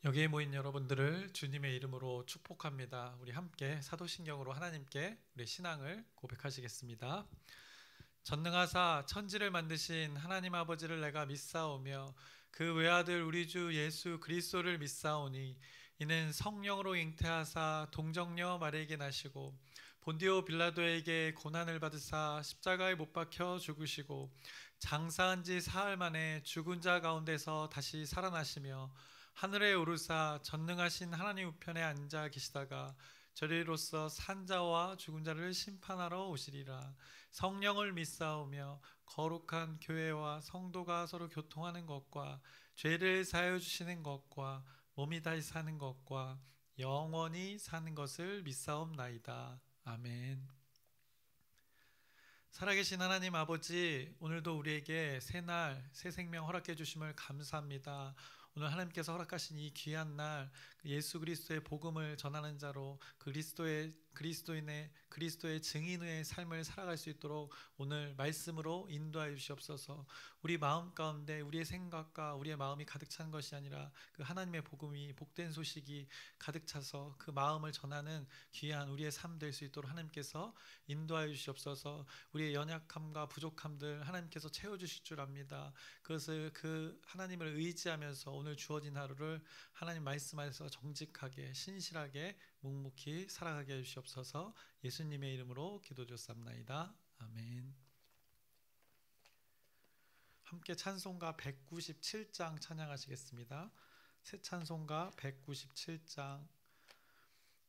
여기에 모인 여러분들을 주님의 이름으로 축복합니다. 우리 함께 사도신경으로 하나님께 우리 신앙을 고백하시겠습니다. 전능하사 천지를 만드신 하나님 아버지를 내가 믿사오며 그 외아들 우리 주 예수 그리스도를 믿사오니 이는 성령으로 잉태하사 동정녀 마리에게 나시고 본디오 빌라도에게 고난을 받으사 십자가에 못 박혀 죽으시고 장사한 지 사흘 만에 죽은 자 가운데서 다시 살아나시며 하늘에 오르사 전능하신 하나님 우편에 앉아 계시다가 저리로서 산자와 죽은 자를 심판하러 오시리라. 성령을 믿사오며 거룩한 교회와 성도가 서로 교통하는 것과 죄를 사하여 주시는 것과 몸이 다시 사는 것과 영원히 사는 것을 믿사옵나이다. 아멘. 살아계신 하나님 아버지, 오늘도 우리에게 새 날, 새 생명 허락해 주심을 감사합니다. 오늘 하나님께서 허락하신 이 귀한 날, 예수 그리스도의 복음을 전하는 자로 그리스도의 증인의 삶을 살아갈 수 있도록 오늘 말씀으로 인도하여 주시옵소서. 우리 마음 가운데 우리의 생각과 우리의 마음이 가득 찬 것이 아니라 그 하나님의 복음이 복된 소식이 가득 차서 그 마음을 전하는 귀한 우리의 삶 될 수 있도록 하나님께서 인도하여 주시옵소서. 우리의 연약함과 부족함들 하나님께서 채워주실 줄 압니다. 그것을 그 하나님을 의지하면서 오늘 주어진 하루를 하나님 말씀 안에서 정직하게 신실하게 묵묵히 살아가게 해주시옵소서. 예수님의 이름으로 기도드렸사옵나이다. 아멘. 함께 찬송가 197장 찬양하시겠습니다. 새 찬송가 197장,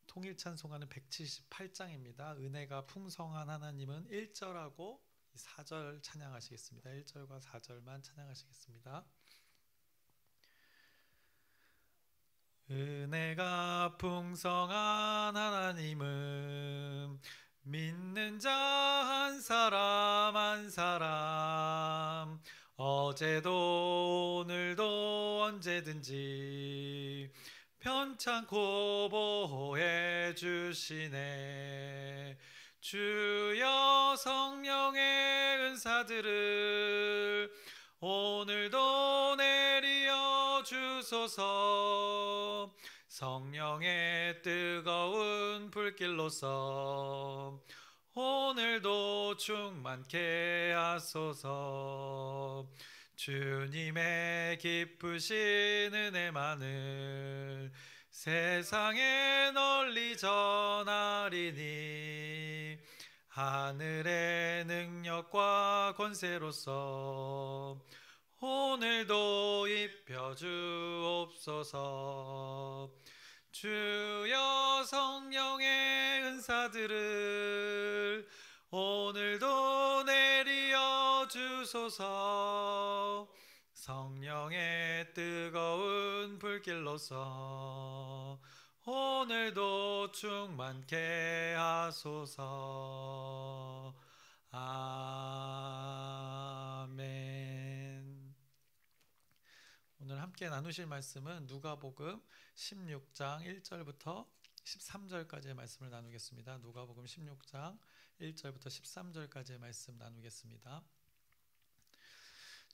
통일 찬송가는 178장입니다. 은혜가 풍성한 하나님은 1절하고 4절 찬양하시겠습니다. 1절과 4절만 찬양하시겠습니다. 은혜가 풍성한 하나님은 믿는 자 한 사람 한 사람 어제도 오늘도 언제든지 편찮고 보호해 주시네. 주여 성령의 은사들을 오늘도 내리어 주소서. 성령의 뜨거운 불길로서 오늘도 충만케 하소서. 주님의 기쁘신 은혜만을 세상에 널리 전하리니 하늘의 능력과 권세로서 오늘도 입혀주옵소서. 주여 성령의 은사들을 오늘도 내리어 주소서. 성령의 뜨거운 불길로서 오늘도 충만케 하소서. 아멘. 오늘 함께 나누실 말씀은 누가복음 16장 1절부터 13절까지의 말씀을 나누겠습니다. 누가복음 16장 1절부터 13절까지의 말씀 나누겠습니다.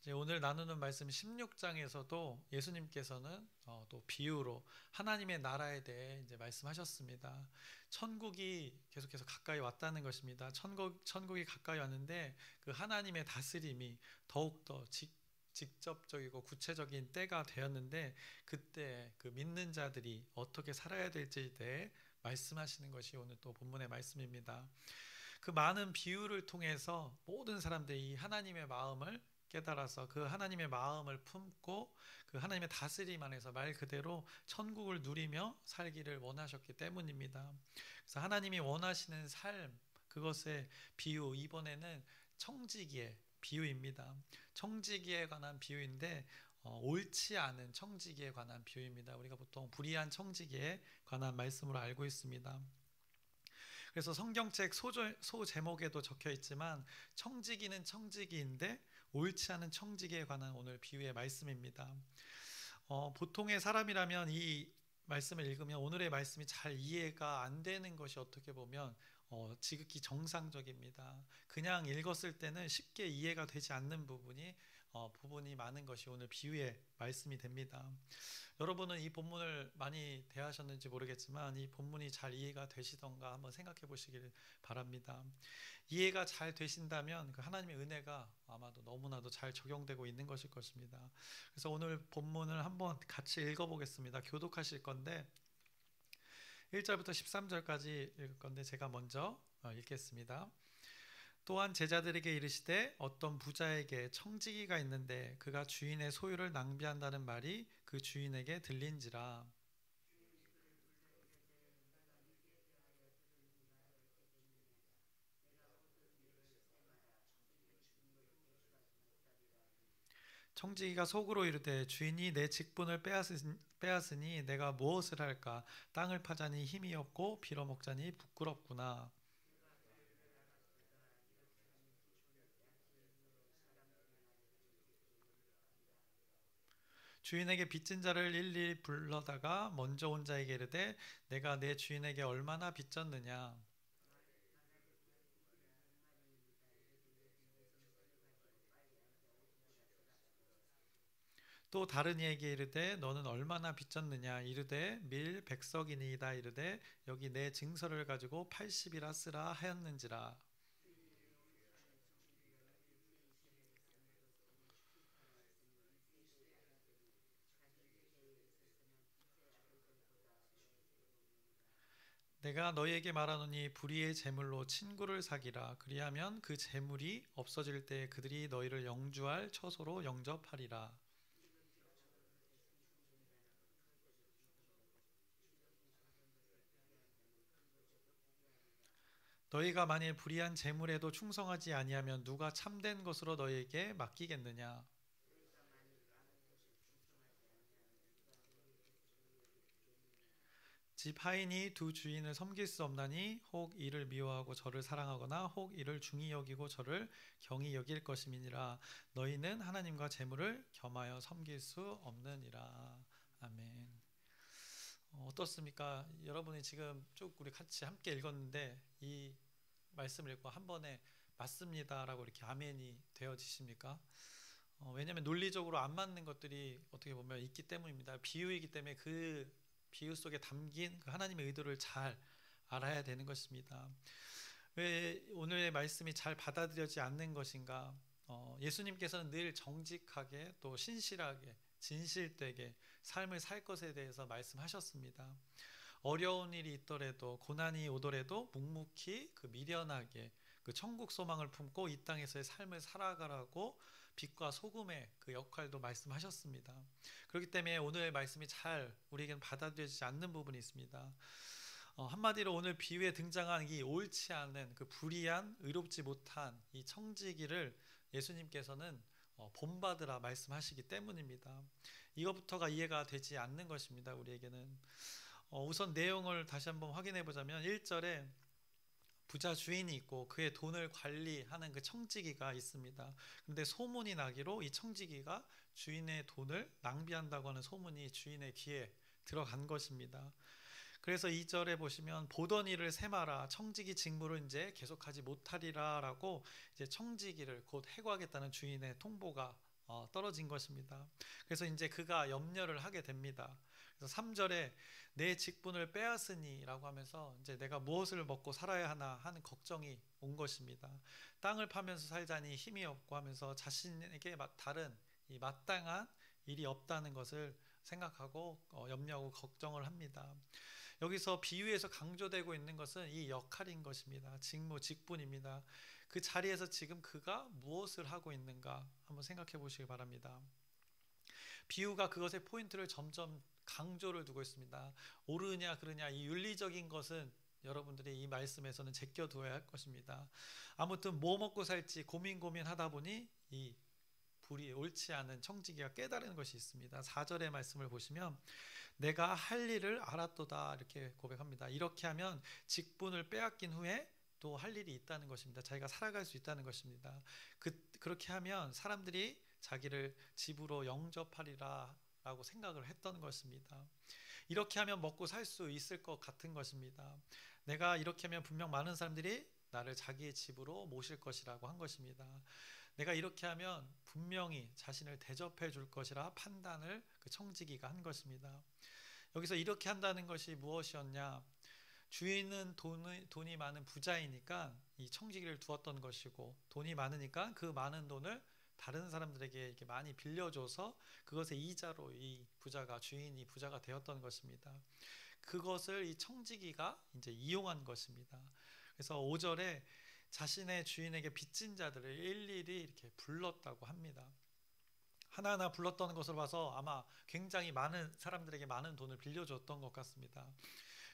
이제 오늘 나누는 말씀 16장에서도 예수님께서는 또 비유로 하나님의 나라에 대해 이제 말씀하셨습니다. 천국이 계속해서 가까이 왔다는 것입니다. 천국이 가까이 왔는데 그 하나님의 다스림이 더욱더 직접적이고 구체적인 때가 되었는데 그때 그 믿는 자들이 어떻게 살아야 될지에 대해 말씀하시는 것이 오늘 또 본문의 말씀입니다. 그 많은 비유를 통해서 모든 사람들이 하나님의 마음을 깨달아서 그 하나님의 마음을 품고 그 하나님의 다스림 안에서 말 그대로 천국을 누리며 살기를 원하셨기 때문입니다. 그래서 하나님이 원하시는 삶, 그것의 비유, 이번에는 청지기의 비유입니다. 청지기에 관한 비유인데 옳지 않은 청지기에 관한 비유입니다. 우리가 보통 불의한 청지기에 관한 말씀으로 알고 있습니다. 그래서 성경책 소 제목에도 적혀 있지만 청지기는 청지기인데 옳지 않은 청지기에 관한 오늘 비유의 말씀입니다. 보통의 사람이라면 이 말씀을 읽으면 오늘의 말씀이 잘 이해가 안 되는 것이 어떻게 보면 지극히 정상적입니다. 그냥 읽었을 때는 쉽게 이해가 되지 않는 부분이 많은 것이 오늘 비유의 말씀이 됩니다. 여러분은 이 본문을 많이 대하셨는지 모르겠지만 이 본문이 잘 이해가 되시던가 한번 생각해 보시길 바랍니다. 이해가 잘 되신다면 그 하나님의 은혜가 아마도 너무나도 잘 적용되고 있는 것일 것입니다. 그래서 오늘 본문을 한번 같이 읽어보겠습니다. 교독하실 건데 1절부터 13절까지 읽을 건데 제가 먼저 읽겠습니다. 또한 제자들에게 이르시되 어떤 부자에게 청지기가 있는데 그가 주인의 소유를 낭비한다는 말이 그 주인에게 들린지라. 청지기가 속으로 이르되 주인이 내 직분을 빼앗으니 내가 무엇을 할까? 땅을 파자니 힘이 없고 빌어먹자니 부끄럽구나. 주인에게 빚진 자를 일일이 불러다가 먼저 온 자에게 이르되 내가 내 주인에게 얼마나 빚졌느냐. 또 다른 이에게 이르되 너는 얼마나 빚졌느냐. 이르되 밀 백석이니이다. 이르되 여기 내 증서를 가지고 80이라 쓰라 하였는지라. 내가 너희에게 말하노니 불의의 재물로 친구를 사기라. 그리하면 그 재물이 없어질 때 그들이 너희를 영주할 처소로 영접하리라. 너희가 만일 불의한 재물에도 충성하지 아니하면 누가 참된 것으로 너희에게 맡기겠느냐. 집 하인이 두 주인을 섬길 수 없나니 혹 이를 미워하고 저를 사랑하거나 혹 이를 중히 여기고 저를 경히 여길 것임이니라. 너희는 하나님과 재물을 겸하여 섬길 수 없느니라. 아멘. 어떻습니까? 여러분이 지금 쭉 우리 같이 함께 읽었는데 이 말씀을 읽고 한 번에 맞습니다라고 이렇게 아멘이 되어지십니까? 왜냐하면 논리적으로 안 맞는 것들이 어떻게 보면 있기 때문입니다. 비유이기 때문에 그 비유 속에 담긴 그 하나님의 의도를 잘 알아야 되는 것입니다. 왜 오늘의 말씀이 잘 받아들여지지 않는 것인가? 예수님께서는 늘 정직하게 또 신실하게 진실되게 삶을 살 것에 대해서 말씀하셨습니다. 어려운 일이 있더라도 고난이 오더라도 묵묵히 그 미련하게 그 천국 소망을 품고 이 땅에서의 삶을 살아가라고 빛과 소금의 그 역할도 말씀하셨습니다. 그렇기 때문에 오늘의 말씀이 잘 우리에게는 받아들여지지 않는 부분이 있습니다. 한마디로 오늘 비유에 등장한 이 옳지 않은 그 불의한 의롭지 못한 이 청지기를 예수님께서는 본받으라 말씀하시기 때문입니다. 이것부터가 이해가 되지 않는 것입니다. 우리에게는 우선 내용을 다시 한번 확인해 보자면 1절에 부자 주인이 있고 그의 돈을 관리하는 그 청지기가 있습니다. 그런데 소문이 나기로 이 청지기가 주인의 돈을 낭비한다고 하는 소문이 주인의 귀에 들어간 것입니다. 그래서 2절에 보시면 보던 일을 세마라 청지기 직무를 이제 계속하지 못하리라라고 이제 청지기를 곧 해고하겠다는 주인의 통보가 떨어진 것입니다. 그래서 이제 그가 염려를 하게 됩니다. 그래서 3절에 내 직분을 빼앗으니라고 하면서 이제 내가 무엇을 먹고 살아야 하나 하는 걱정이 온 것입니다. 땅을 파면서 살자니 힘이 없고 하면서 자신에게 다른 이 마땅한 일이 없다는 것을 생각하고 염려하고 걱정을 합니다. 여기서 비유에서 강조되고 있는 것은 이 역할인 것입니다. 직무, 직분입니다. 그 자리에서 지금 그가 무엇을 하고 있는가 한번 생각해 보시기 바랍니다. 비유가 그것의 포인트를 점점 강조를 두고 있습니다. 옳으냐 그르냐 이 윤리적인 것은 여러분들이 이 말씀에서는 제껴두어야 할 것입니다. 아무튼 뭐 먹고 살지 고민하다 보니 이 불이 옳지 않은 청지기가 깨달은 것이 있습니다. 4절의 말씀을 보시면 내가 할 일을 알았도다 이렇게 고백합니다. 이렇게 하면 직분을 빼앗긴 후에 또 할 일이 있다는 것입니다. 자기가 살아갈 수 있다는 것입니다. 그렇게 하면 사람들이 자기를 집으로 영접하리라 라고 생각을 했던 것입니다. 이렇게 하면 먹고 살 수 있을 것 같은 것입니다. 내가 이렇게 하면 분명 많은 사람들이 나를 자기의 집으로 모실 것이라고 한 것입니다. 내가 이렇게 하면 분명히 자신을 대접해 줄 것이라 판단을 그 청지기가 한 것입니다. 여기서 이렇게 한다는 것이 무엇이었냐? 주인은 돈이 많은 부자이니까 이 청지기를 두었던 것이고, 돈이 많으니까 그 많은 돈을 다른 사람들에게 이렇게 많이 빌려줘서 그것의 이자로 이 부자가, 주인이 부자가 되었던 것입니다. 그것을 이 청지기가 이제 이용한 것입니다. 그래서 5절에 자신의 주인에게 빚진 자들을 일일이 이렇게 불렀다고 합니다. 하나하나 불렀던 것을 봐서 아마 굉장히 많은 사람들에게 많은 돈을 빌려줬던 것 같습니다.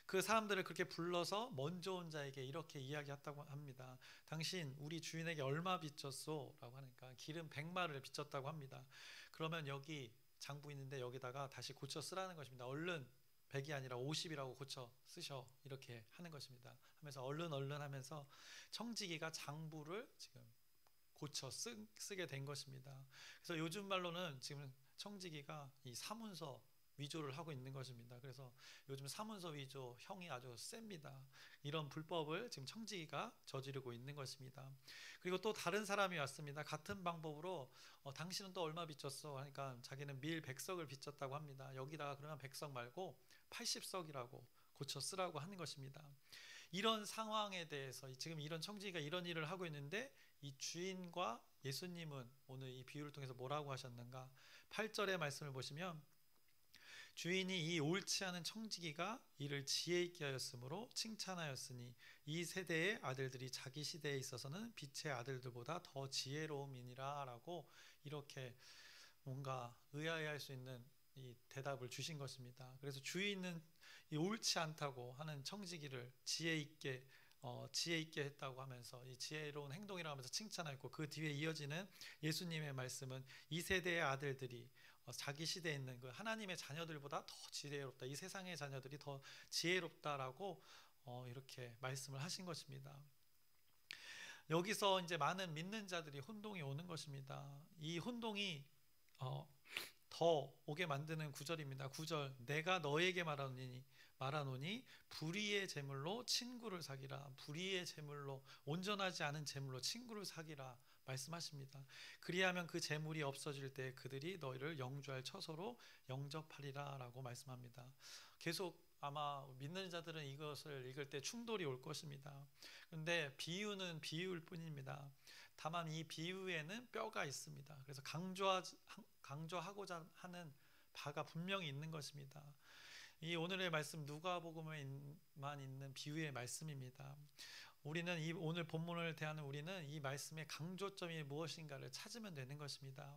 그 사람들을 그렇게 불러서 먼저 온 자에게 이렇게 이야기했다고 합니다. 당신 우리 주인에게 얼마 빚졌소? 라고 하니까 기름 100마를 빚졌다고 합니다. 그러면 여기 장부 있는데 여기다가 다시 고쳐 쓰라는 것입니다. 얼른 100이 아니라 50이라고 고쳐 쓰셔, 이렇게 하는 것입니다. 하면서 얼른 하면서 청지기가 장부를 지금 고쳐 쓰게 된 것입니다. 그래서 요즘 말로는 지금 청지기가 이 사문서 위조를 하고 있는 것입니다. 그래서 요즘 사문서 위조 형이 아주 셉니다. 이런 불법을 지금 청지기가 저지르고 있는 것입니다. 그리고 또 다른 사람이 왔습니다. 같은 방법으로 당신은 또 얼마 빚졌어? 하니까 자기는 밀 100석을 빚졌다고 합니다. 여기다가 그러면 100석 말고 80석이라고 고쳐 쓰라고 하는 것입니다. 이런 상황에 대해서 지금 이런 청지기가 이런 일을 하고 있는데 이 주인과 예수님은 오늘 이 비유를 통해서 뭐라고 하셨는가? 8절의 말씀을 보시면 주인이 이 옳지 않은 청지기가 이를 지혜 있게 하였으므로 칭찬하였으니 이 세대의 아들들이 자기 시대에 있어서는 빛의 아들들보다 더 지혜로움이니라 라고 이렇게 뭔가 의아해할 수 있는 이 대답을 주신 것입니다. 그래서 주인은 이 옳지 않다고 하는 청지기를 지혜 있게 했다고 하면서 이 지혜로운 행동이라고 하면서 칭찬하고, 그 뒤에 이어지는 예수님의 말씀은 이 세대의 아들들이 자기 시대에 있는 그 하나님의 자녀들보다 더 지혜롭다, 이 세상의 자녀들이 더 지혜롭다라고 이렇게 말씀을 하신 것입니다. 여기서 이제 많은 믿는 자들이 혼동이 오는 것입니다. 이 혼동이 더 오게 만드는 9절입니다. 9절, 내가 너에게 말하노니 불의의 제물로 친구를 사기라. 불의의 제물로, 온전하지 않은 제물로 친구를 사기라 말씀하십니다. 그리하면 그 제물이 없어질 때 그들이 너희를 영주할 처소로 영접하리라 라고 말씀합니다. 계속 아마 믿는 자들은 이것을 읽을 때 충돌이 올 것입니다. 그런데 비유는 비유일 뿐입니다. 다만 이 비유에는 뼈가 있습니다. 그래서 강조하고자 하는 바가 분명히 있는 것입니다. 이 오늘의 말씀 누가복음에만 있는 비유의 말씀입니다. 우리는 이 오늘 본문을 대하는 우리는 이 말씀의 강조점이 무엇인가를 찾으면 되는 것입니다.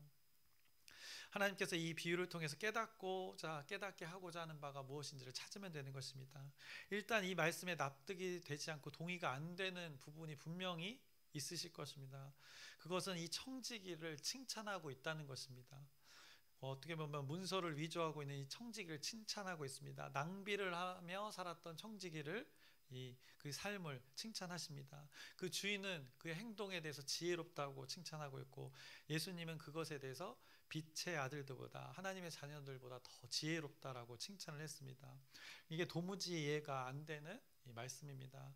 하나님께서 이 비유를 통해서 깨닫게 하고자 하는 바가 무엇인지를 찾으면 되는 것입니다. 일단 이 말씀에 납득이 되지 않고 동의가 안 되는 부분이 분명히 있으실 것입니다. 그것은 이 청지기를 칭찬하고 있다는 것입니다. 어떻게 보면 문서를 위조하고 있는 이 청지기를 칭찬하고 있습니다. 낭비를 하며 살았던 청지기를 그 삶을 칭찬하십니다. 그 주인은 그의 행동에 대해서 지혜롭다고 칭찬하고 있고, 예수님은 그것에 대해서 빛의 아들들보다, 하나님의 자녀들보다 더 지혜롭다라고 칭찬을 했습니다. 이게 도무지 이해가 안 되는 이 말씀입니다.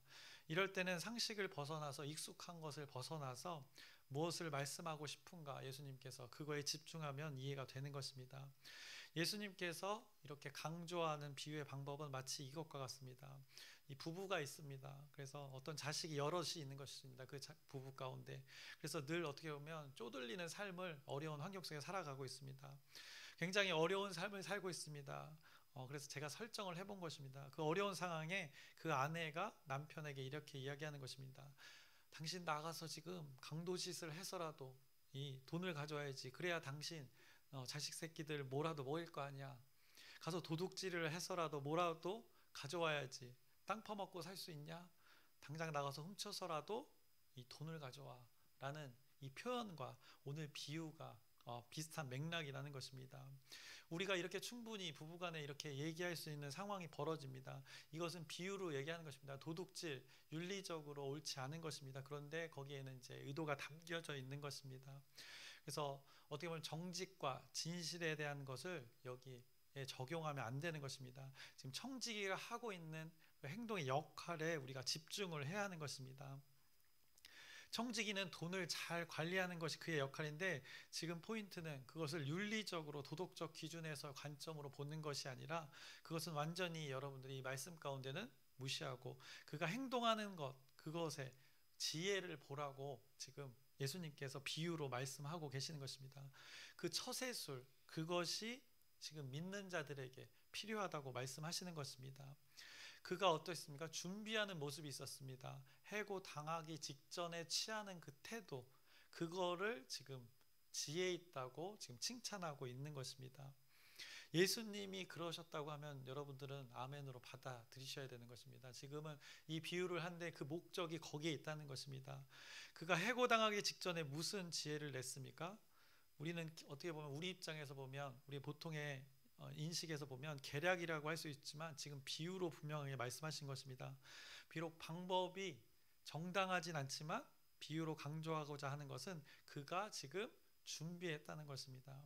이럴 때는 상식을 벗어나서, 익숙한 것을 벗어나서 무엇을 말씀하고 싶은가 예수님께서 그거에 집중하면 이해가 되는 것입니다. 예수님께서 이렇게 강조하는 비유의 방법은 마치 이것과 같습니다. 이 부부가 있습니다. 그래서 어떤 자식이 여럿이 있는 것입니다. 그 부부 가운데. 그래서 늘 어떻게 보면 쪼들리는 삶을, 어려운 환경 속에 살아가고 있습니다. 굉장히 어려운 삶을 살고 있습니다. 그래서 제가 설정을 해본 것입니다. 그 어려운 상황에 그 아내가 남편에게 이렇게 이야기하는 것입니다. 당신 나가서 지금 강도짓을 해서라도 이 돈을 가져와야지. 그래야 당신 자식 새끼들 뭐라도 먹일 거 아니야. 가서 도둑질을 해서라도 뭐라도 가져와야지. 땅 퍼먹고 살 수 있냐? 당장 나가서 훔쳐서라도 이 돈을 가져와 라는 이 표현과 오늘 비유가 비슷한 맥락이라는 것입니다. 우리가 이렇게 충분히 부부간에 이렇게 얘기할 수 있는 상황이 벌어집니다. 이것은 비유로 얘기하는 것입니다. 도둑질, 윤리적으로 옳지 않은 것입니다. 그런데 거기에는 이제 의도가 담겨져 있는 것입니다. 그래서 어떻게 보면 정직과 진실에 대한 것을 여기에 적용하면 안 되는 것입니다. 지금 청지기가 하고 있는 행동의 역할에 우리가 집중을 해야 하는 것입니다. 청지기는 돈을 잘 관리하는 것이 그의 역할인데 지금 포인트는 그것을 윤리적으로 도덕적 기준에서 관점으로 보는 것이 아니라 그것은 완전히 여러분들이 이 말씀 가운데는 무시하고 그가 행동하는 것 그것에 지혜를 보라고 지금 예수님께서 비유로 말씀하고 계시는 것입니다. 그 처세술 그것이 지금 믿는 자들에게 필요하다고 말씀하시는 것입니다. 그가 어떠했습니까? 준비하는 모습이 있었습니다. 해고 당하기 직전에 취하는 그 태도 그거를 지금 지혜 있다고 지금 칭찬하고 있는 것입니다. 예수님이 그러셨다고 하면 여러분들은 아멘으로 받아들이셔야 되는 것입니다. 지금은 이 비유를 한데 그 목적이 거기에 있다는 것입니다. 그가 해고당하기 직전에 무슨 지혜를 냈습니까? 우리는 어떻게 보면 우리 입장에서 보면 우리 보통의 인식에서 보면 계략이라고 할 수 있지만 지금 비유로 분명하게 말씀하신 것입니다. 비록 방법이 정당하진 않지만 비유로 강조하고자 하는 것은 그가 지금 준비했다는 것입니다.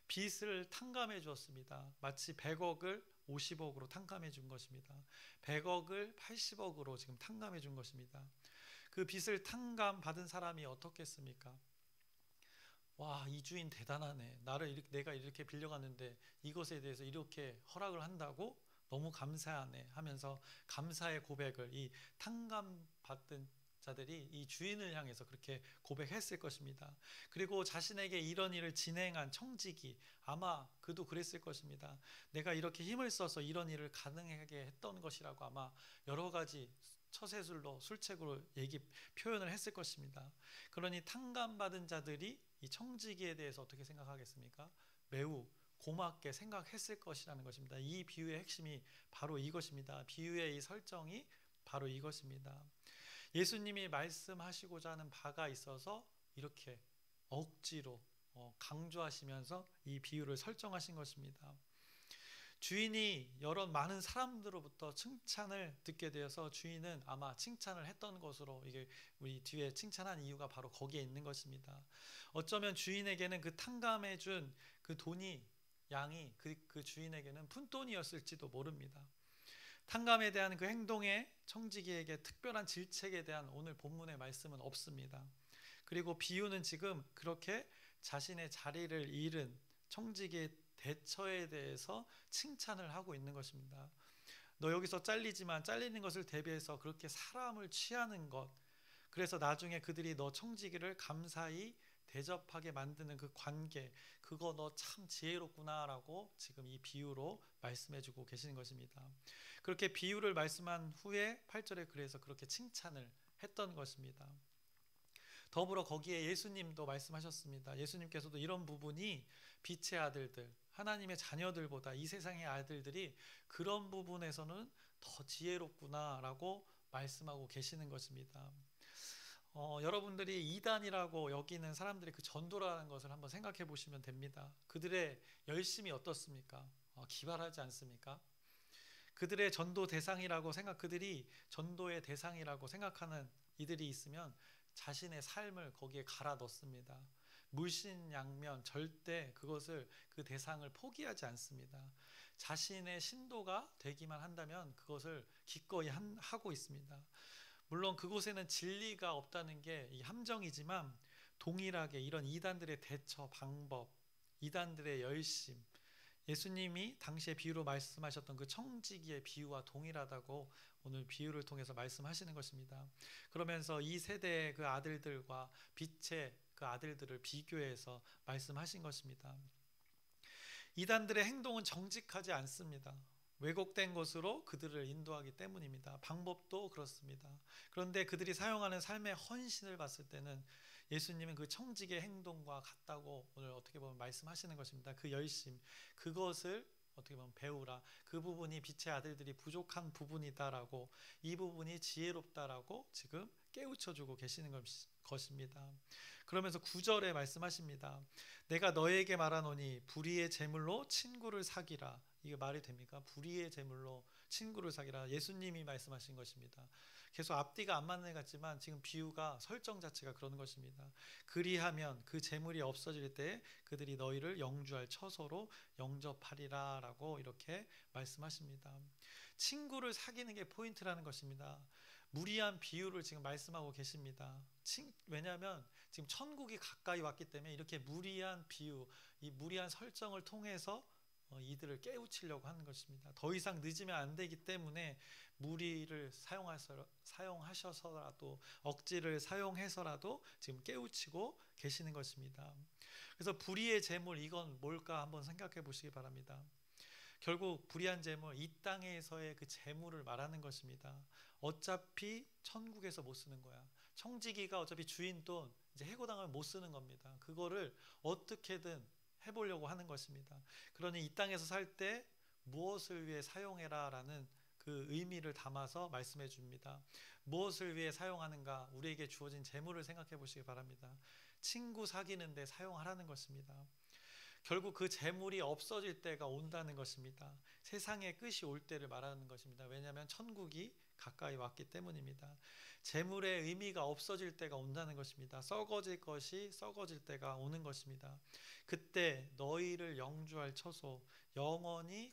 빚을 탕감해 주었습니다. 마치 100억을 50억으로 탕감해 준 것입니다. 100억을 80억으로 지금 탕감해 준 것입니다. 그 빚을 탕감받은 사람이 어떻겠습니까? 와, 이 주인 대단하네. 내가 이렇게 빌려갔는데 이것에 대해서 이렇게 허락을 한다고? 너무 감사하네 하면서 감사의 고백을 이 탕감받은 자들이 이 주인을 향해서 그렇게 고백했을 것입니다. 그리고 자신에게 이런 일을 진행한 청지기 아마 그도 그랬을 것입니다. 내가 이렇게 힘을 써서 이런 일을 가능하게 했던 것이라고 아마 여러 가지 처세술로 술책으로 표현을 했을 것입니다. 그러니 탕감받은 자들이 이 청지기에 대해서 어떻게 생각하겠습니까? 매우 고맙게 생각했을 것이라는 것입니다. 이 비유의 핵심이 바로 이것입니다. 비유의 이 설정이 바로 이것입니다. 예수님이 말씀하시고자 하는 바가 있어서 이렇게 억지로 강조하시면서 이 비유를 설정하신 것입니다. 주인이 여러 많은 사람들로부터 칭찬을 듣게 되어서 주인은 아마 칭찬을 했던 것으로 이게 우리 뒤에 칭찬한 이유가 바로 거기에 있는 것입니다. 어쩌면 주인에게는 그 탕감해 준 그 돈이 양이 그 주인에게는 푼돈이었을지도 모릅니다. 탕감에 대한 그 행동에 청지기에게 특별한 질책에 대한 오늘 본문의 말씀은 없습니다. 그리고 비유는 지금 그렇게 자신의 자리를 잃은 청지기의 대처에 대해서 칭찬을 하고 있는 것입니다. 너 여기서 잘리지만 잘리는 것을 대비해서 그렇게 사람을 취하는 것 그래서 나중에 그들이 너 청지기를 감사히 대접하게 만드는 그 관계 그거 너 참 지혜롭구나 라고 지금 이 비유로 말씀해주고 계시는 것입니다. 그렇게 비유를 말씀한 후에 8절에 그래서 그렇게 칭찬을 했던 것입니다. 더불어 거기에 예수님도 말씀하셨습니다. 예수님께서도 이런 부분이 빛의 아들들 하나님의 자녀들보다 이 세상의 아들들이 그런 부분에서는 더 지혜롭구나 라고 말씀하고 계시는 것입니다. 여러분들이 이단이라고 여기는 사람들의 그 전도라는 것을 한번 생각해 보시면 됩니다. 그들의 열심이 어떻습니까? 기발하지 않습니까? 그들의 전도 대상이라고 그들이 전도의 대상이라고 생각하는 이들이 있으면 자신의 삶을 거기에 갈아 넣습니다. 물신양면 절대 그 대상을 포기하지 않습니다. 자신의 신도가 되기만 한다면 그것을 기꺼이 하고 있습니다. 물론 그곳에는 진리가 없다는 게 이 함정이지만 동일하게 이런 이단들의 대처 방법, 이단들의 열심, 예수님이 당시에 비유로 말씀하셨던 그 청지기의 비유와 동일하다고 오늘 비유를 통해서 말씀하시는 것입니다. 그러면서 이 세대의 그 아들들과 빛의 그 아들들을 비교해서 말씀하신 것입니다. 이단들의 행동은 정직하지 않습니다. 왜곡된 것으로 그들을 인도하기 때문입니다. 방법도 그렇습니다. 그런데 그들이 사용하는 삶의 헌신을 봤을 때는 예수님은 그 청지기의 행동과 같다고 오늘 어떻게 보면 말씀하시는 것입니다. 그 열심, 그것을 어떻게 보면 배우라. 그 부분이 빛의 아들들이 부족한 부분이다라고 이 부분이 지혜롭다라고 지금 깨우쳐주고 계시는 것입니다. 그러면서 9절에 말씀하십니다. 내가 너에게 말하노니 불의의 재물로 친구를 사귀라. 이게 말이 됩니까? 불의의 제물로 친구를 사귀라. 예수님이 말씀하신 것입니다. 계속 앞뒤가 안 맞는 것 같지만 지금 비유가 설정 자체가 그런 것입니다. 그리하면 그 제물이 없어질 때 그들이 너희를 영주할 처소로 영접하리라 라고 이렇게 말씀하십니다. 친구를 사귀는 게 포인트라는 것입니다. 무리한 비유를 지금 말씀하고 계십니다. 왜냐하면 지금 천국이 가까이 왔기 때문에 이렇게 무리한 비유, 이 무리한 설정을 통해서 이들을 깨우치려고 하는 것입니다. 더 이상 늦으면 안 되기 때문에 무리를 사용하셔서라도 억지를 사용해서라도 지금 깨우치고 계시는 것입니다. 그래서 불의의 재물, 이건 뭘까 한번 생각해 보시기 바랍니다. 결국 불의한 재물, 이 땅에서의 그 재물을 말하는 것입니다. 어차피 천국에서 못 쓰는 거야. 청지기가 어차피 주인 돈 이제 해고당하면 못 쓰는 겁니다. 그거를 어떻게든 해보려고 하는 것입니다. 그러니 이 땅에서 살 때 무엇을 위해 사용해라 라는 그 의미를 담아서 말씀해 줍니다. 무엇을 위해 사용하는가? 우리에게 주어진 재물을 생각해 보시기 바랍니다. 친구 사귀는데 사용하라는 것입니다. 결국 그 재물이 없어질 때가 온다는 것입니다. 세상의 끝이 올 때를 말하는 것입니다. 왜냐하면 천국이 가까이 왔기 때문입니다. 재물의 의미가 없어질 때가 온다는 것입니다. 썩어질 것이 썩어질 때가 오는 것입니다. 그때 너희를 영주할 처소, 영원히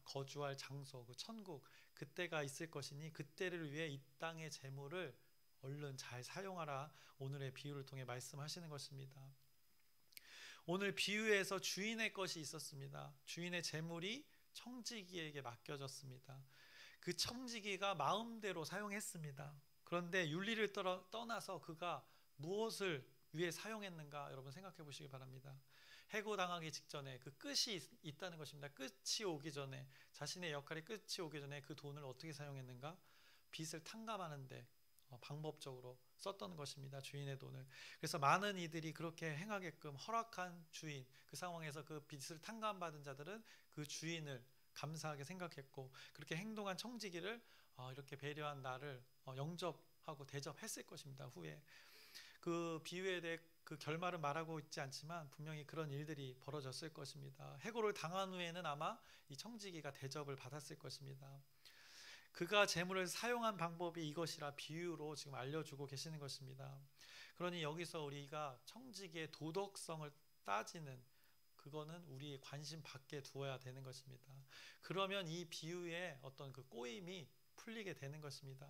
거주할 장소, 그 천국, 그때가 있을 것이니 그때를 위해 이 땅의 재물을 얼른 잘 사용하라. 오늘의 비유를 통해 말씀하시는 것입니다. 오늘 비유에서 주인의 것이 있었습니다. 주인의 재물이 청지기에게 맡겨졌습니다. 그 청지기가 마음대로 사용했습니다. 그런데 윤리를 떠나서 그가 무엇을 위해 사용했는가 여러분 생각해 보시기 바랍니다. 해고당하기 직전에 그 끝이 있다는 것입니다. 끝이 오기 전에, 자신의 역할이 끝이 오기 전에 그 돈을 어떻게 사용했는가? 빚을 탕감하는데 방법적으로 썼던 것입니다. 주인의 돈을. 그래서 많은 이들이 그렇게 행하게끔 허락한 주인, 그 상황에서 그 빚을 탕감받은 자들은 그 주인을 감사하게 생각했고, 그렇게 행동한 청지기를 이렇게 배려한 나를 영접하고 대접했을 것입니다. 후에 그 비유에 대해 그 결말은 말하고 있지 않지만 분명히 그런 일들이 벌어졌을 것입니다. 해고를 당한 후에는 아마 이 청지기가 대접을 받았을 것입니다. 그가 재물을 사용한 방법이 이것이라 비유로 지금 알려주고 계시는 것입니다. 그러니 여기서 우리가 청지기의 도덕성을 따지는, 그거는 우리의 관심 밖에 두어야 되는 것입니다. 그러면 이 비유의 어떤 그 꼬임이 풀리게 되는 것입니다.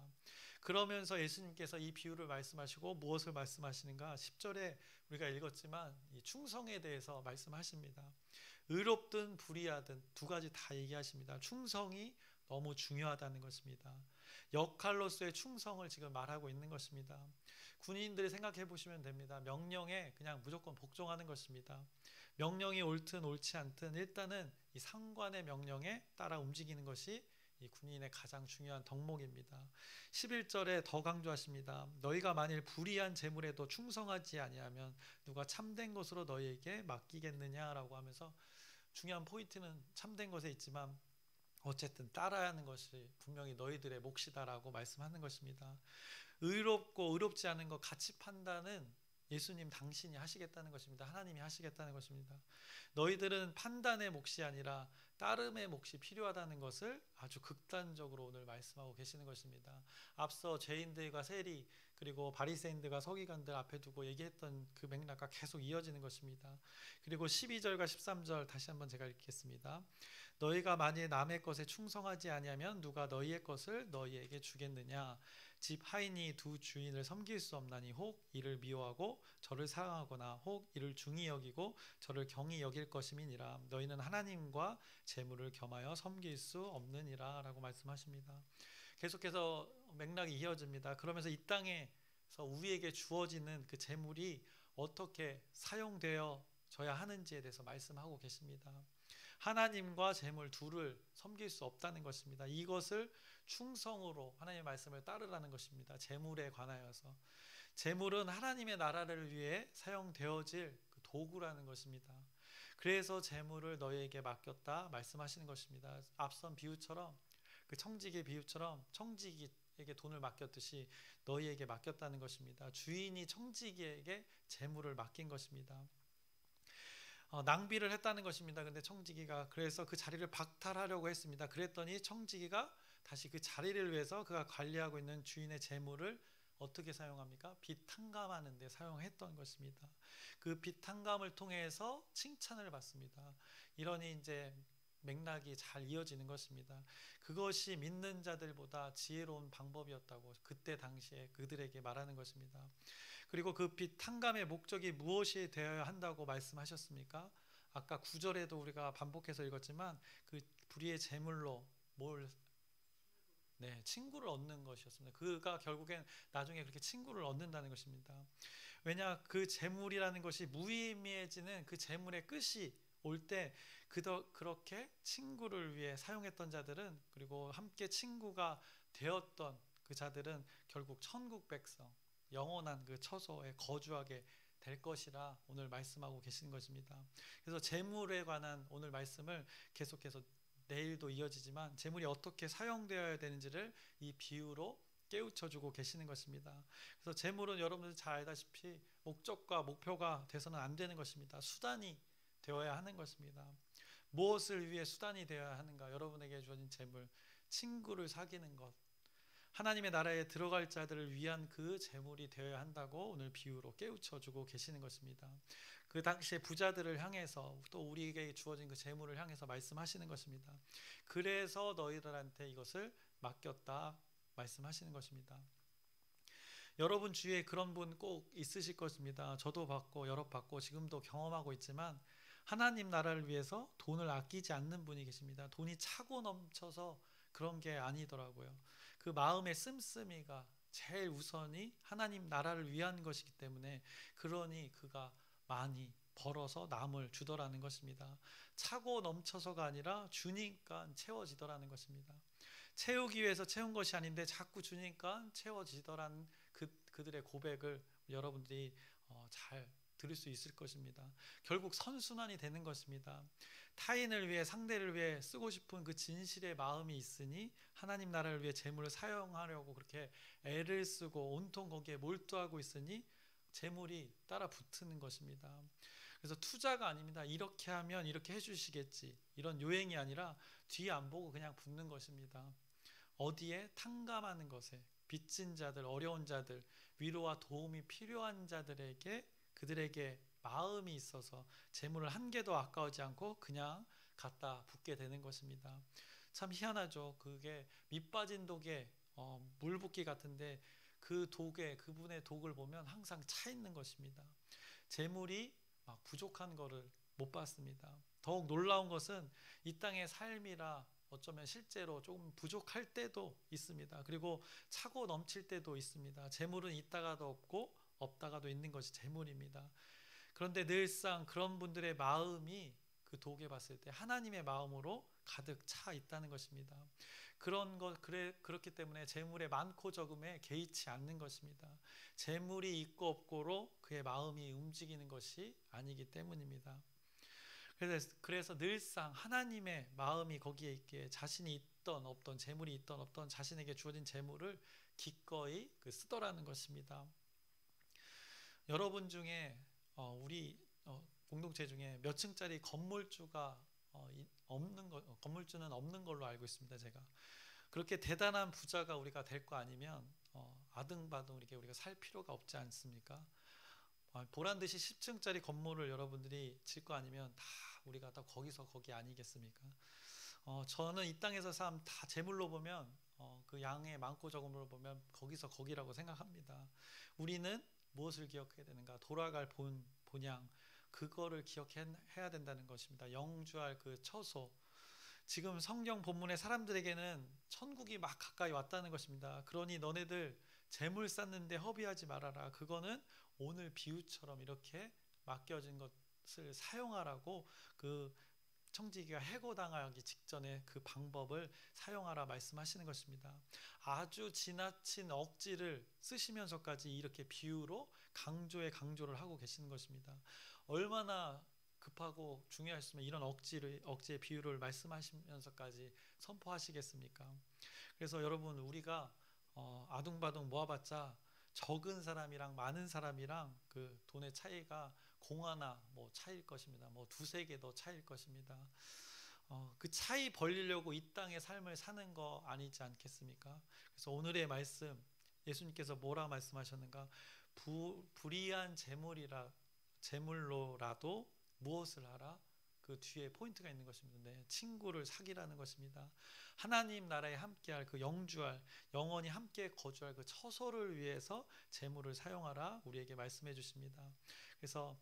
그러면서 예수님께서 이 비유를 말씀하시고 무엇을 말씀하시는가? 10절에 우리가 읽었지만 이 충성에 대해서 말씀하십니다. 의롭든 불의하든 두 가지 다 얘기하십니다. 충성이 너무 중요하다는 것입니다. 역할로서의 충성을 지금 말하고 있는 것입니다. 군인들이 생각해 보시면 됩니다. 명령에 그냥 무조건 복종하는 것입니다. 명령이 옳든 옳지 않든 일단은 이 상관의 명령에 따라 움직이는 것이 이 군인의 가장 중요한 덕목입니다. 11절에 더 강조하십니다. 너희가 만일 불의한 재물에도 충성하지 아니하면 누가 참된 것으로 너희에게 맡기겠느냐라고 하면서 중요한 포인트는 참된 것에 있지만 어쨌든 따라야 하는 것이 분명히 너희들의 몫이다라고 말씀하는 것입니다. 의롭고 의롭지 않은 것 가치 판단은 예수님 당신이 하시겠다는 것입니다. 하나님이 하시겠다는 것입니다. 너희들은 판단의 몫이 아니라 따름의 몫이 필요하다는 것을 아주 극단적으로 오늘 말씀하고 계시는 것입니다. 앞서 죄인들과 세리 그리고 바리새인들과 서기관들 앞에 두고 얘기했던 그 맥락과 계속 이어지는 것입니다. 그리고 12절과 13절 다시 한번 제가 읽겠습니다. 너희가 만일 남의 것에 충성하지 아니하면 누가 너희의 것을 너희에게 주겠느냐? 집 하인이 두 주인을 섬길 수 없나니 혹 이를 미워하고 저를 사랑하거나 혹 이를 중히 여기고 저를 경히 여길 것임이니라. 너희는 하나님과 재물을 겸하여 섬길 수 없느니라 라고 말씀하십니다. 계속해서 맥락이 이어집니다. 그러면서 이 땅에서 우리에게 주어지는 그 재물이 어떻게 사용되어져야 하는지에 대해서 말씀하고 계십니다. 하나님과 재물 둘을 섬길 수 없다는 것입니다. 이것을 충성으로 하나님의 말씀을 따르라는 것입니다. 재물에 관하여서. 재물은 하나님의 나라를 위해 사용되어질 그 도구라는 것입니다. 그래서 재물을 너희에게 맡겼다 말씀하시는 것입니다. 앞선 비유처럼 그 청지기 비유처럼 청지기에게 돈을 맡겼듯이 너희에게 맡겼다는 것입니다. 주인이 청지기에게 재물을 맡긴 것입니다. 낭비를 했다는 것입니다. 근데 청지기가 그래서 그 자리를 박탈하려고 했습니다. 그랬더니 청지기가 다시 그 자리를 위해서 그가 관리하고 있는 주인의 재물을 어떻게 사용합니까? 빚 탕감하는 데 사용했던 것입니다. 그 빚 탕감을 통해서 칭찬을 받습니다. 이러니 이제 맥락이 잘 이어지는 것입니다. 그것이 믿는 자들보다 지혜로운 방법이었다고 그때 당시에 그들에게 말하는 것입니다. 그리고 그 빚 탕감의 목적이 무엇이 되어야 한다고 말씀하셨습니까? 아까 9절에도 우리가 반복해서 읽었지만 그 불의의 제물로 뭘 친구를 얻는 것이었습니다. 그가 결국엔 나중에 그렇게 친구를 얻는다는 것입니다. 왜냐 그 재물이라는 것이 무의미해지는 그 재물의 끝이 올 때 그렇게 친구를 위해 사용했던 자들은 그리고 함께 친구가 되었던 그 자들은 결국 천국 백성 영원한 그 처소에 거주하게 될 것이라 오늘 말씀하고 계시는 것입니다. 그래서 재물에 관한 오늘 말씀을 계속해서 내일도 이어지지만 재물이 어떻게 사용되어야 되는지를 이 비유로 깨우쳐주고 계시는 것입니다. 그래서 재물은 여러분들 잘 알다시피 목적과 목표가 돼서는 안 되는 것입니다. 수단이 되어야 하는 것입니다. 무엇을 위해 수단이 되어야 하는가? 여러분에게 주어진 재물, 친구를 사귀는 것, 하나님의 나라에 들어갈 자들을 위한 그 재물이 되어야 한다고 오늘 비유로 깨우쳐주고 계시는 것입니다. 그 당시에 부자들을 향해서 또 우리에게 주어진 그 재물을 향해서 말씀하시는 것입니다. 그래서 너희들한테 이것을 맡겼다 말씀하시는 것입니다. 여러분 주위에 그런 분 꼭 있으실 것입니다. 저도 봤고 여러 봤고 지금도 경험하고 있지만 하나님 나라를 위해서 돈을 아끼지 않는 분이 계십니다. 돈이 차고 넘쳐서 그런 게 아니더라고요. 그 마음의 씀씀이가 제일 우선이 하나님 나라를 위한 것이기 때문에 그러니 그가 많이 벌어서 남을 주더라는 것입니다. 차고 넘쳐서가 아니라 주니까 채워지더라는 것입니다. 채우기 위해서 채운 것이 아닌데 자꾸 주니까 채워지더라는 그들의 고백을 여러분들이 잘 들을 수 있을 것입니다. 결국 선순환이 되는 것입니다. 타인을 위해 상대를 위해 쓰고 싶은 그 진실의 마음이 있으니 하나님 나라를 위해 재물을 사용하려고 그렇게 애를 쓰고 온통 거기에 몰두하고 있으니 재물이 따라 붙는 것입니다. 그래서 투자가 아닙니다. 이렇게 하면 이렇게 해주시겠지 이런 요행이 아니라 뒤 안 보고 그냥 붙는 것입니다. 어디에? 탕감하는 것에 빚진 자들, 어려운 자들, 위로와 도움이 필요한 자들에게 그들에게 마음이 있어서 재물을 한 개도 아까우지 않고 그냥 갖다 붓게 되는 것입니다. 참 희한하죠. 그게 밑 빠진 독에 물 붓기 같은데 그 독에 그분의 독을 보면 항상 차 있는 것입니다. 재물이 막 부족한 거를 못 봤습니다. 더욱 놀라운 것은 이 땅의 삶이라 어쩌면 실제로 조금 부족할 때도 있습니다. 그리고 차고 넘칠 때도 있습니다. 재물은 있다가도 없고 없다가도 있는 것이 재물입니다. 그런데 늘상 그런 분들의 마음이 그 독에 봤을 때 하나님의 마음으로 가득 차 있다는 것입니다. 그렇기 때문에 재물의 많고 적음에 개의치 않는 것입니다. 재물이 있고 없고로 그의 마음이 움직이는 것이 아니기 때문입니다. 그래서 늘상 하나님의 마음이 거기에 있기에 자신이 있던 없던 재물이 있던 없던 자신에게 주어진 재물을 기꺼이 쓰더라는 것입니다. 여러분 중에 우리 공동체 중에 몇 층짜리 건물주가 건물주는 없는 걸로 알고 있습니다. 제가 그렇게 대단한 부자가 우리가 될 거 아니면 아등바등 이렇게 우리가 살 필요가 없지 않습니까? 보란 듯이 10층짜리 건물을 여러분들이 질 거 아니면 다 우리가 다 거기서 거기 아니겠습니까? 저는 이 땅에서 삶 다 재물로 보면 그 양의 많고 적음으로 보면 거기서 거기라고 생각합니다. 우리는 무엇을 기억해야 되는가? 돌아갈 본향 그거를 기억해야 된다는 것입니다. 영주할 그 처소. 지금 성경 본문의 사람들에게는 천국이 막 가까이 왔다는 것입니다. 그러니 너네들 재물 쌓는데 허비하지 말아라. 그거는 오늘 비유처럼 이렇게 맡겨진 것을 사용하라고 그 청지기가 해고당하기 직전에 그 방법을 사용하라 말씀하시는 것입니다. 아주 지나친 억지를 쓰시면서까지 이렇게 비유로 강조를 하고 계시는 것입니다. 얼마나 급하고 중요하시면 이런 억지의 비유를 말씀하시면서까지 선포하시겠습니까? 그래서 여러분 우리가 아둥바둥 모아봤자 적은 사람이랑 많은 사람이랑 그 돈의 차이가 공 하나 뭐 차일 것입니다. 뭐 두세 개 더 차일 것입니다. 그 차이 벌리려고 이 땅의 삶을 사는 거 아니지 않겠습니까? 그래서 오늘의 말씀 예수님께서 뭐라 말씀하셨는가? 불의한 재물로라도 무엇을 하라? 그 뒤에 포인트가 있는 것입니다. 네, 친구를 사귀라는 것입니다. 하나님 나라에 함께할 그 영주할 영원히 함께 거주할 그 처소를 위해서 재물을 사용하라 우리에게 말씀해 주십니다. 그래서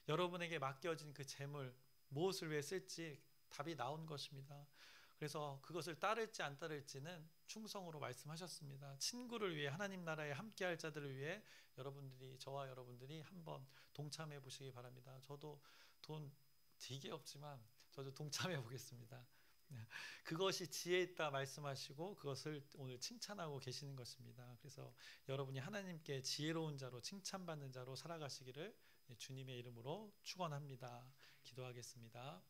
여러분에게 맡겨진 그 재물 무엇을 위해 쓸지 답이 나온 것입니다. 그래서 그것을 따를지 안 따를지는 충성으로 말씀하셨습니다. 친구를 위해 하나님 나라에 함께할 자들을 위해 저와 여러분들이 한번 동참해 보시기 바랍니다. 저도 돈 되게 없지만 저도 동참해 보겠습니다. 그것이 지혜 있다 말씀하시고 그것을 오늘 칭찬하고 계시는 것입니다. 그래서 여러분이 하나님께 지혜로운 자로 칭찬받는 자로 살아가시기를 주님의 이름으로 축원합니다. 기도하겠습니다.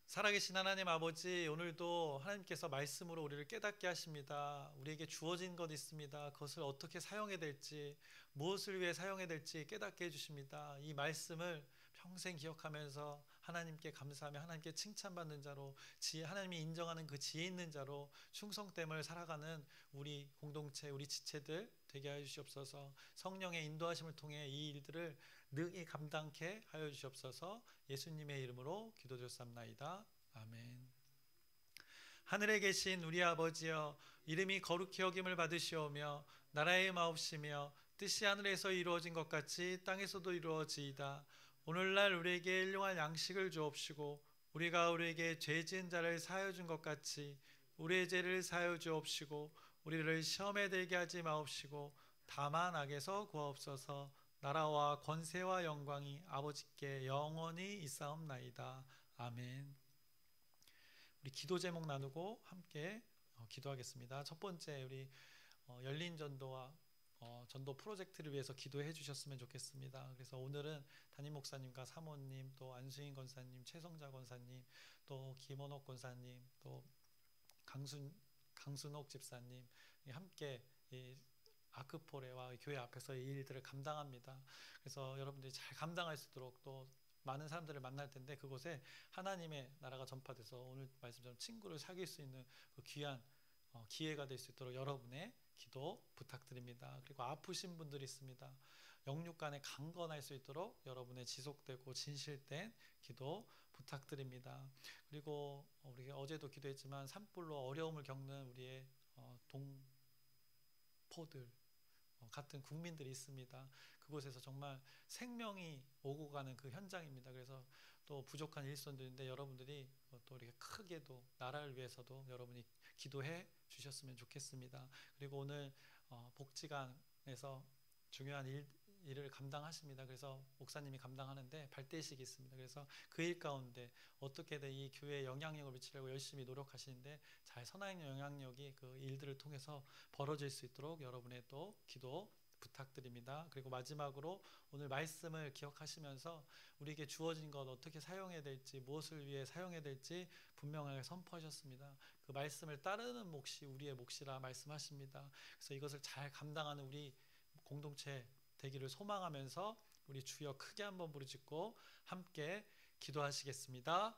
살아계신 하나님 아버지, 오늘도 하나님께서 말씀으로 우리를 깨닫게 하십니다. 우리에게 주어진 것 있습니다. 그것을 어떻게 사용해야 될지, 무엇을 위해 사용해야 될지 깨닫게 해주십니다. 이 말씀을 평생 기억하면서 하나님께 감사하며 하나님께 칭찬받는 자로, 하나님이 인정하는 그 지혜 있는 자로 충성됨을 살아가는 우리 공동체, 우리 지체들 되게 하여 주시옵소서. 성령의 인도하심을 통해 이 일들을 능히 감당케 하여 주시옵소서. 예수님의 이름으로 기도드렸사옵나이다. 아멘. 하늘에 계신 우리 아버지여, 이름이 거룩히 여김을 받으시오며 나라의 마옵시며 뜻이 하늘에서 이루어진 것 같이 땅에서도 이루어지이다. 오늘날 우리에게 일용할 양식을 주옵시고 우리가 우리에게 죄 지은 자를 사하여 준 것 같이 우리의 죄를 사하여 주옵시고 우리를 시험에 들게 하지 마옵시고 다만 악에서 구하옵소서. 나라와 권세와 영광이 아버지께 영원히 있사옵나이다. 아멘. 우리 기도 제목 나누고 함께 기도하겠습니다. 첫 번째, 우리 열린 전도와 전도 프로젝트를 위해서 기도해 주셨으면 좋겠습니다. 그래서 오늘은 담임 목사님과 사모님, 또 안수인 권사님, 최성자 권사님, 또 김원옥 권사님, 또 강순옥 집사님 함께 이 아크포레와 교회 앞에서 이 일들을 감당합니다. 그래서 여러분들이 잘 감당할 수 있도록 또 많은 사람들을 만날 텐데 그곳에 하나님의 나라가 전파돼서 오늘 말씀처럼 친구를 사귈 수 있는 그 귀한 기회가 될 수 있도록 여러분의 기도 부탁드립니다. 그리고 아프신 분들이 있습니다. 영육간에 강건할 수 있도록 여러분의 지속되고 진실된 기도 부탁드립니다. 그리고 우리가 어제도 기도했지만 산불로 어려움을 겪는 우리의 동포들 같은 국민들이 있습니다. 그곳에서 정말 생명이 오고 가는 그 현장입니다. 그래서 또 부족한 일손들인데 여러분들이 또 이렇게 크게도 나라를 위해서도 여러분이 기도해 주셨으면 좋겠습니다. 그리고 오늘 복지관에서 중요한 일을 감당하십니다. 그래서 목사님이 감당하는데 발대식이 있습니다. 그래서 그 일 가운데 어떻게든 이 교회에 영향력을 미치려고 열심히 노력하시는데 잘 선한 영향력이 그 일들을 통해서 벌어질 수 있도록 여러분의 또 기도 부탁드립니다. 그리고 마지막으로 오늘 말씀을 기억하시면서 우리에게 주어진 것 어떻게 사용해야 될지, 무엇을 위해 사용해야 될지 분명하게 선포하셨습니다. 그 말씀을 따르는 몫이 우리의 몫이라 말씀하십니다. 그래서 이것을 잘 감당하는 우리 공동체 되기를 소망하면서 우리 주여 크게 한번 부르짖고 함께 기도하시겠습니다.